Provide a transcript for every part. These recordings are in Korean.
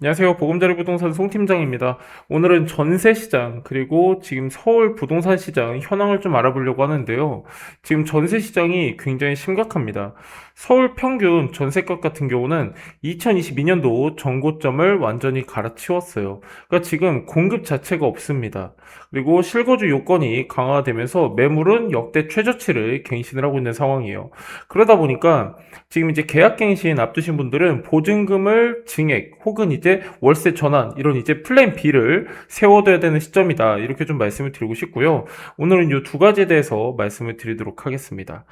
안녕하세요. 보금자리 부동산 송 팀장입니다. 오늘은 전세 시장, 그리고 지금 서울 부동산 시장 현황을 좀 알아보려고 하는데요. 지금 전세 시장이 굉장히 심각합니다. 서울 평균 전세가 같은 경우는 2022년도 전고점을 완전히 갈아치웠어요. 그러니까 지금 공급 자체가 없습니다. 그리고 실거주 요건이 강화되면서 매물은 역대 최저치를 갱신을 하고 있는 상황이에요. 그러다 보니까 지금 이제 계약갱신 앞두신 분들은 보증금을 증액 혹은 이제 월세 전환 이런 이제 플랜 B를 세워둬야 되는 시점이다. 이렇게 좀 말씀을 드리고 싶고요. 오늘은 이 두 가지에 대해서 말씀을 드리도록 하겠습니다.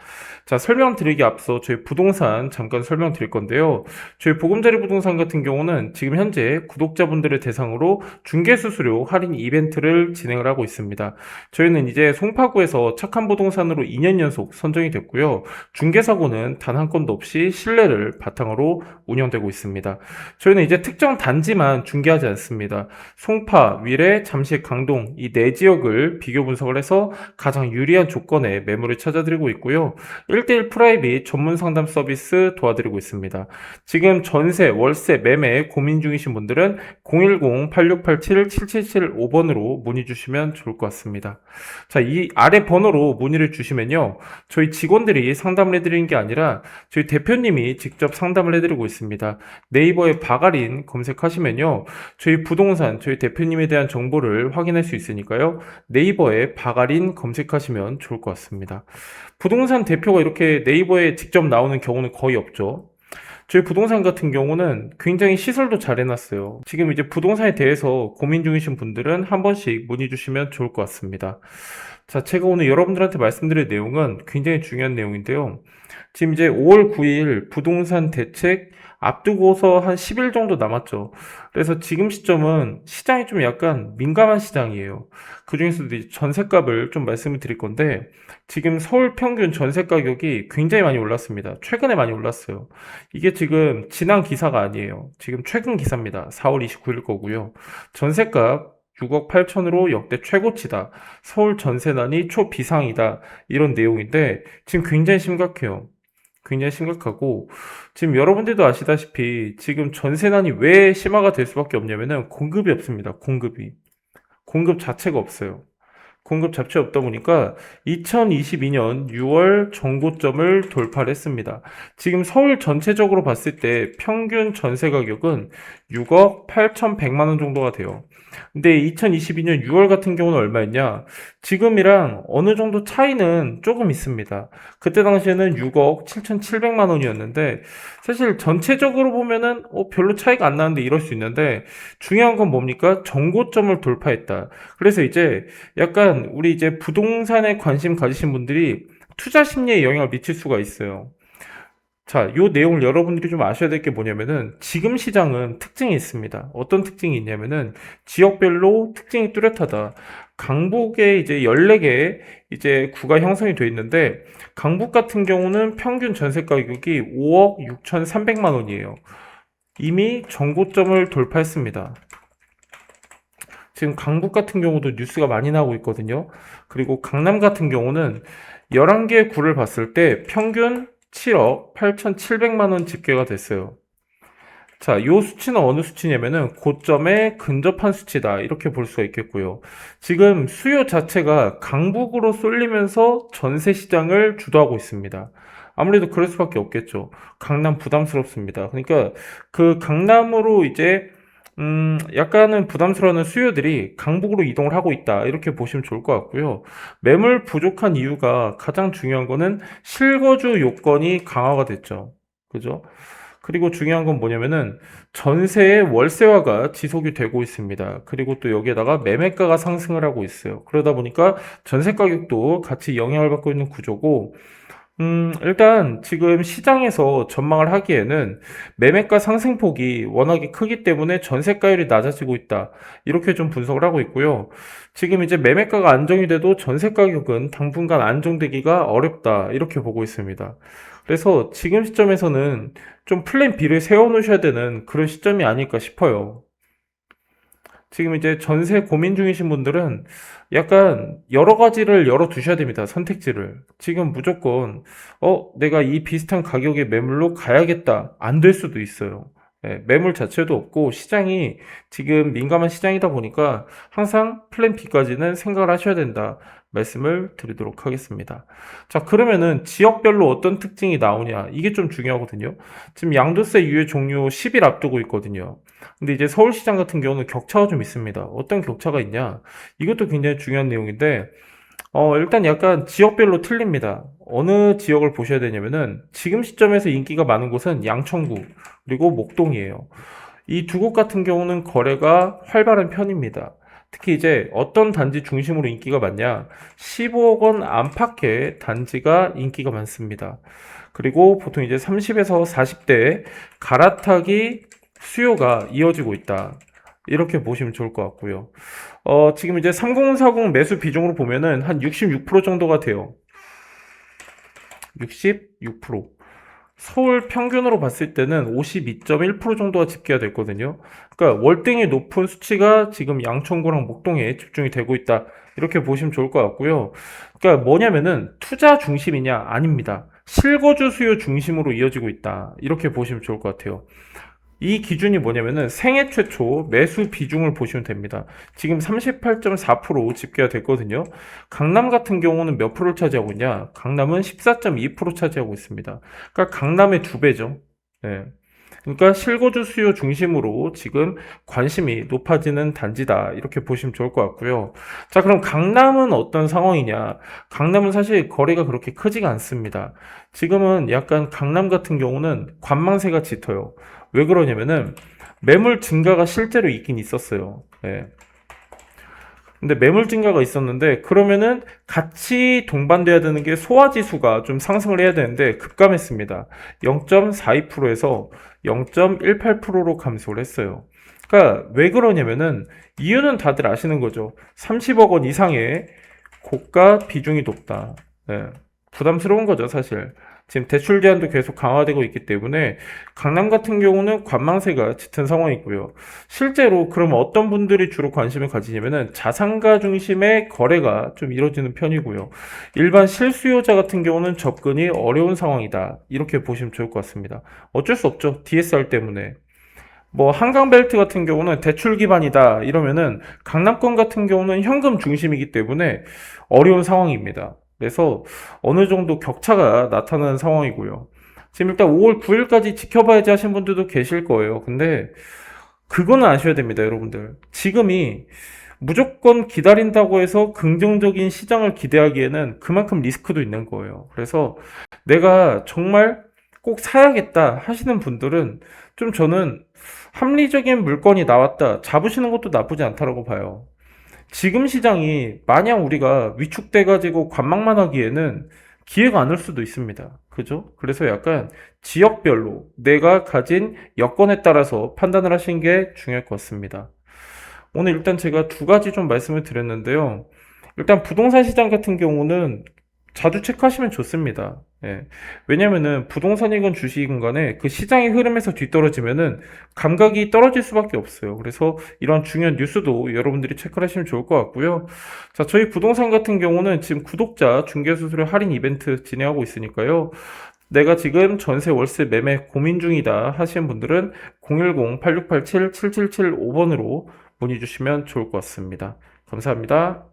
자, 설명드리기 앞서 저희 부동산 잠깐 설명드릴 건데요. 저희 보금자리 부동산 같은 경우는 지금 현재 구독자분들을 대상으로 중개수수료 할인 이벤트를 진행을 하고 있습니다. 저희는 이제 송파구에서 착한 부동산으로 2년 연속 선정이 됐고요. 중개사고는 단 한 건도 없이 신뢰를 바탕으로 운영되고 있습니다. 저희는 이제 특정 단지만 중개하지 않습니다. 송파, 위례, 잠실, 강동 이 네 지역을 비교 분석을 해서 가장 유리한 조건의 매물을 찾아드리고 있고요. 1대1 프라이빗 전문 상담 서비스 도와드리고 있습니다. 지금 전세, 월세, 매매 고민 중이신 분들은 010-8687-7775번으로 문의 주시면 좋을 것 같습니다. 자, 이 아래 번호로 문의를 주시면요. 저희 직원들이 상담을 해드리는 게 아니라 저희 대표님이 직접 상담을 해드리고 있습니다. 네이버에 바가린 검색하시면요. 저희 부동산, 저희 대표님에 대한 정보를 확인할 수 있으니까요. 네이버에 바가린 검색하시면 좋을 것 같습니다. 부동산 대표가 이렇게 네이버에 직접 나오는 경우는 거의 없죠. 저희 부동산 같은 경우는 굉장히 시설도 잘 해놨어요. 지금 이제 부동산에 대해서 고민 중이신 분들은 한 번씩 문의 주시면 좋을 것 같습니다. 자, 제가 오늘 여러분들한테 말씀드릴 내용은 굉장히 중요한 내용인데요. 지금 이제 5월 9일 부동산 대책 앞두고서 한 10일 정도 남았죠. 그래서 지금 시점은 시장이 좀 약간 민감한 시장이에요. 그 중에서도 이제 전셋값을 좀 말씀을 드릴 건데, 지금 서울 평균 전세 가격이 굉장히 많이 올랐습니다. 최근에 많이 올랐어요. 이게 지금 지난 기사가 아니에요. 지금 최근 기사입니다. 4월 29일 거고요. 전셋값 6억 8천으로 역대 최고치다. 서울 전세난이 초비상이다. 이런 내용인데 지금 굉장히 심각해요. 굉장히 심각하고 지금 여러분들도 아시다시피 지금 전세난이 왜 심화가 될 수밖에 없냐면은 공급이 없습니다. 공급 자체가 없어요. 공급 자체가 없다 보니까 2022년 6월 정고점을 돌파를 했습니다. 지금 서울 전체적으로 봤을 때 평균 전세 가격은 6억 8,100만 원 정도가 돼요. 근데 2022년 6월 같은 경우는 얼마였냐? 지금이랑 어느 정도 차이는 조금 있습니다. 그때 당시에는 6억 7,700만 원이었는데 사실 전체적으로 보면은 별로 차이가 안 나는데 이럴 수 있는데 중요한 건 뭡니까? 정고점을 돌파했다. 그래서 이제 약간 우리 이제 부동산에 관심 가지신 분들이 투자 심리에 영향을 미칠 수가 있어요. 자, 요 내용을 여러분들이 좀 아셔야 될 게 뭐냐면은 지금 시장은 특징이 있습니다. 어떤 특징이 있냐면은 지역별로 특징이 뚜렷하다. 강북에 이제 14개 이제 구가 형성이 되어 있는데 강북 같은 경우는 평균 전세 가격이 5억 6,300만 원이에요. 이미 정고점을 돌파했습니다. 지금 강북 같은 경우도 뉴스가 많이 나오고 있거든요. 그리고 강남 같은 경우는 11개 구를 봤을 때 평균 7억 8,700만 원 집계가 됐어요. 자, 이 수치는 어느 수치냐면은 고점에 근접한 수치다. 이렇게 볼 수가 있겠고요. 지금 수요 자체가 강북으로 쏠리면서 전세 시장을 주도하고 있습니다. 아무래도 그럴 수밖에 없겠죠. 강남 부담스럽습니다. 그러니까 그 강남으로 이제 약간은 부담스러워하는 수요들이 강북으로 이동을 하고 있다. 이렇게 보시면 좋을 것 같고요. 매물 부족한 이유가 가장 중요한 거는 실거주 요건이 강화가 됐죠. 그죠? 그리고 중요한 건 뭐냐면은 전세의 월세화가 지속이 되고 있습니다. 그리고 또 여기에다가 매매가가 상승을 하고 있어요. 그러다 보니까 전세 가격도 같이 영향을 받고 있는 구조고, 일단 지금 시장에서 전망을 하기에는 매매가 상승폭이 워낙에 크기 때문에 전세가율이 낮아지고 있다. 이렇게 좀 분석을 하고 있고요. 지금 이제 매매가가 안정이 돼도 전세 가격은 당분간 안정되기가 어렵다. 이렇게 보고 있습니다. 그래서 지금 시점에서는 좀 플랜 B를 세워 놓으셔야 되는 그런 시점이 아닐까 싶어요. 지금 이제 전세 고민 중이신 분들은 약간 여러 가지를 열어 두셔야 됩니다. 선택지를. 지금 무조건, 내가 이 비슷한 가격의 매물로 가야겠다. 안 될 수도 있어요. 예, 매물 자체도 없고 시장이 지금 민감한 시장이다 보니까 항상 플랜 B까지는 생각을 하셔야 된다 말씀을 드리도록 하겠습니다. 자, 그러면은 지역별로 어떤 특징이 나오냐 이게 좀 중요하거든요. 지금 양도세 유예 종료 10일 앞두고 있거든요. 근데 이제 서울시장 같은 경우는 격차가 좀 있습니다. 어떤 격차가 있냐? 이것도 굉장히 중요한 내용인데 일단 약간 지역별로 틀립니다. 어느 지역을 보셔야 되냐면은 지금 시점에서 인기가 많은 곳은 양천구 그리고 목동이에요. 이 두 곳 같은 경우는 거래가 활발한 편입니다. 특히 이제 어떤 단지 중심으로 인기가 많냐? 15억 원 안팎의 단지가 인기가 많습니다. 그리고 보통 이제 30에서 40대 갈아타기 수요가 이어지고 있다. 이렇게 보시면 좋을 것 같고요. 지금 이제 3040 매수 비중으로 보면은 한 66% 정도가 돼요. 66%. 서울 평균으로 봤을 때는 52.1% 정도가 집계가 됐거든요. 그러니까 월등히 높은 수치가 지금 양천구랑 목동에 집중이 되고 있다. 이렇게 보시면 좋을 것 같고요. 그러니까 뭐냐면은 투자 중심이냐? 아닙니다. 실거주 수요 중심으로 이어지고 있다. 이렇게 보시면 좋을 것 같아요. 이 기준이 뭐냐면은 생애 최초 매수 비중을 보시면 됩니다. 지금 38.4% 집계가 됐거든요. 강남 같은 경우는 몇 프로를 차지하고 있냐? 강남은 14.2% 차지하고 있습니다. 그러니까 강남의 두 배죠. 네. 그러니까 실거주 수요 중심으로 지금 관심이 높아지는 단지다. 이렇게 보시면 좋을 것 같고요. 자, 그럼 강남은 어떤 상황이냐? 강남은 사실 거리가 그렇게 크지가 않습니다. 지금은 약간 강남 같은 경우는 관망세가 짙어요. 왜 그러냐면은 매물 증가가 실제로 있긴 있었어요. 예. 근데 매물 증가가 있었는데 그러면은 같이 동반돼야 되는 게 소화지수가 좀 상승을 해야 되는데 급감했습니다. 0.42%에서 0.18%로 감소를 했어요. 그러니까 왜 그러냐면은 이유는 다들 아시는 거죠. 30억 원 이상의 고가 비중이 높다. 네. 부담스러운 거죠, 사실. 지금 대출 제한도 계속 강화되고 있기 때문에 강남 같은 경우는 관망세가 짙은 상황이고요. 실제로 그럼 어떤 분들이 주로 관심을 가지냐면은 자산가 중심의 거래가 좀 이루어지는 편이고요. 일반 실수요자 같은 경우는 접근이 어려운 상황이다. 이렇게 보시면 좋을 것 같습니다. 어쩔 수 없죠. DSR 때문에. 뭐 한강벨트 같은 경우는 대출 기반이다 이러면은 강남권 같은 경우는 현금 중심이기 때문에 어려운 상황입니다. 그래서 어느 정도 격차가 나타나는 상황이고요. 지금 일단 5월 9일까지 지켜봐야지 하신 분들도 계실 거예요. 근데 그거는 아셔야 됩니다, 여러분들. 지금이 무조건 기다린다고 해서 긍정적인 시장을 기대하기에는 그만큼 리스크도 있는 거예요. 그래서 내가 정말 꼭 사야겠다 하시는 분들은 좀 저는 합리적인 물건이 나왔다 잡으시는 것도 나쁘지 않다라고 봐요. 지금 시장이 마냥 우리가 위축돼가지고 관망만 하기에는 기회가 안 올 수도 있습니다. 그죠? 그래서 약간 지역별로 내가 가진 여건에 따라서 판단을 하시는 게 중요할 것 같습니다. 오늘 일단 제가 두 가지 좀 말씀을 드렸는데요. 일단 부동산 시장 같은 경우는 자주 체크하시면 좋습니다. 예. 왜냐면은 부동산이건 주식이건 간에 그 시장의 흐름에서 뒤떨어지면은 감각이 떨어질 수밖에 없어요. 그래서 이런 중요한 뉴스도 여러분들이 체크를 하시면 좋을 것 같고요. 자, 저희 부동산 같은 경우는 지금 구독자 중개수수료 할인 이벤트 진행하고 있으니까요. 내가 지금 전세 월세 매매 고민 중이다 하시는 분들은 010-8687-7775번으로 문의 주시면 좋을 것 같습니다. 감사합니다.